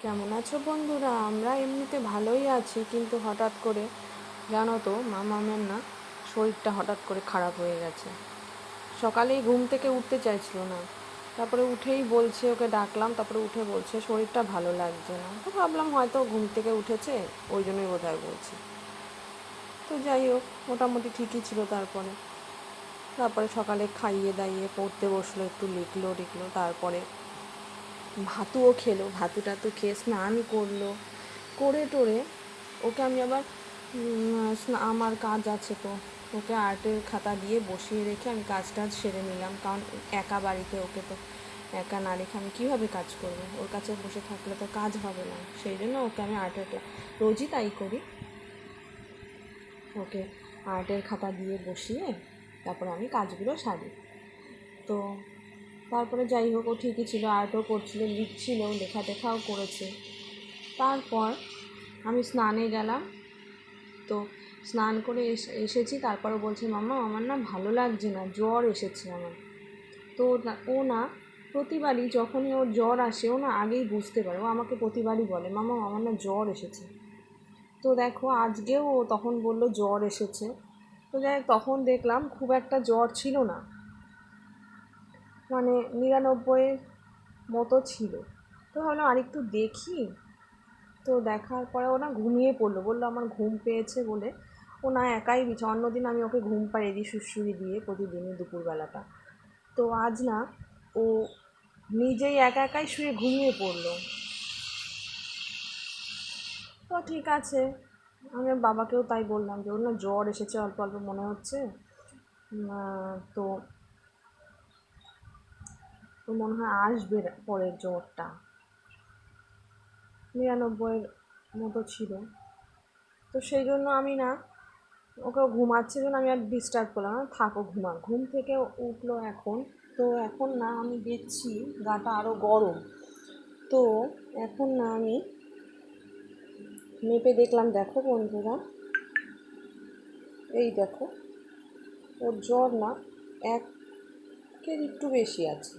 কেমন আছো বন্ধুরা? আমরা এমনিতে ভালোই আছি, কিন্তু হঠাৎ করে জানো তো মামামের না শরীরটা হঠাৎ করে খারাপ হয়ে গেছে। সকালেই ঘুম থেকে উঠতে চাইছিল না, তারপরে উঠেই বলছে, ওকে ডাকলাম, তারপরে উঠে বলছে শরীরটা ভালো লাগছে না। তো ভাবলাম হয়তো ঘুম থেকে উঠেছে, ওই জন্যই বোধহয় বলছি। তো যাই হোক, মোটামুটি ঠিকই ছিল। তারপরে সকালে খাইয়ে দাইয়ে পড়তে বসলো, একটু লিখলো, তারপরে ভাতুও খেলো। ভাতুটা তো খেয়ে স্নান করলো, করে টোরে ওকে আমি আবার আমার কাজ আছে, তো ওকে আর্টের খাতা দিয়ে বসিয়ে রেখে আমি কাজটা সেরে নিলাম। কারণ একা বাড়িতে ওকে তো একা না রেখে আমি কীভাবে কাজ করব? ওর কাছে বসে থাকলে তো কাজ হবে না। সেই জন্য ওকে আমি রোজই তাই করি, ওকে আর্টের খাতা দিয়ে বসিয়ে তারপরে আমি কাজগুলো সারি। তো তারপরে যাই হোক, ও ঠিকই ছিল, আর্টও করছিল, লিখছিল, লেখা টেখাও করেছে। তারপর আমি স্নানে গেলাম। তো স্নান করে এসেছি, তারপরে বলছে মামা আমার না ভালো লাগছে না, জ্বর এসেছে আমার। তো ও না প্রতিবারই যখনই ওর জ্বর আসে, ও না আগেই বুঝতে পারে। ও আমাকে প্রতিবারই বলে মামা আমার না জ্বর এসেছে। তো দেখো আজকেও ও তখন বললো জ্বর এসেছে। তো যাই হোক, তখন দেখলাম খুব একটা জ্বর ছিল না, মানে 99 মতো ছিল। তো ভাবলাম আরেকটু দেখি। তো দেখার পরে ও না ঘুমিয়ে পড়লো, বললো আমার ঘুম পেয়েছে বলে। ও না একাই অন্যদিন আমি ওকে ঘুম পাড়িয়ে দিই সুড়সুড়ি দিয়ে প্রতিদিনই দুপুরবেলাটা। তো আজ না ও নিজেই একাই শুয়ে ঘুমিয়ে পড়লো। তো ঠিক আছে, আমি বাবাকেও তাই বললাম যে ওর না জ্বর এসেছে অল্প অল্প মনে হচ্ছে। তো মনে হয় আসবে পরের জ্বরটা। 99 মতো ছিল। তো সেই জন্য আমি না ওকে ঘুমাচ্ছে জন্য আমি আর ডিস্টার্ব করলাম না, থাকো ঘুম থেকে উঠলো এখন। তো এখন না আমি দেখছি গাটা আরও গরম। তো এখন না আমি মেপে দেখলাম, দেখো বন্ধুরা, এই দেখো ওর জ্বর না 1-এর একটু বেশি আছে।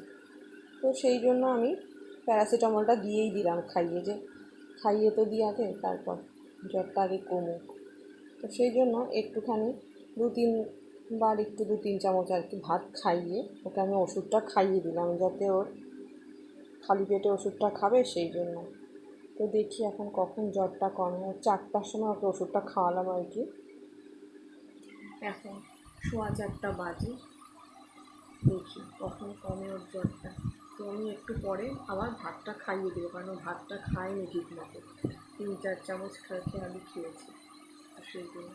তো সেই জন্য আমি প্যারাসিটামলটা দিয়েই দিলাম, খাইয়ে তো দিয়ে আগে, তারপর জ্বরটা আগে কমুক। তো সেই জন্য একটুখানি 2-3 বার একটু 2-3 চামচ আর কি ভাত খাইয়ে ওকে আমি ওষুধটা খাইয়ে দিলাম, যাতে ওর খালি পেটে ওষুধটা খাবে, সেই জন্য। তো দেখি এখন কখন জ্বরটা কমে। 4টার সময় ওকে ওষুধটা খাওয়ালাম আর কি। এখন 4:15 বাজে, দেখি কখন কমে ওর জ্বরটা। তো আমি একটু পরে আবার ভাতটা খাইয়ে দেবো, কারণ ও ভাতটা খায়নি ঠিক মতো, 3-4 চামচ খেয়ে আমি খেয়েছি, তো সেই জন্য।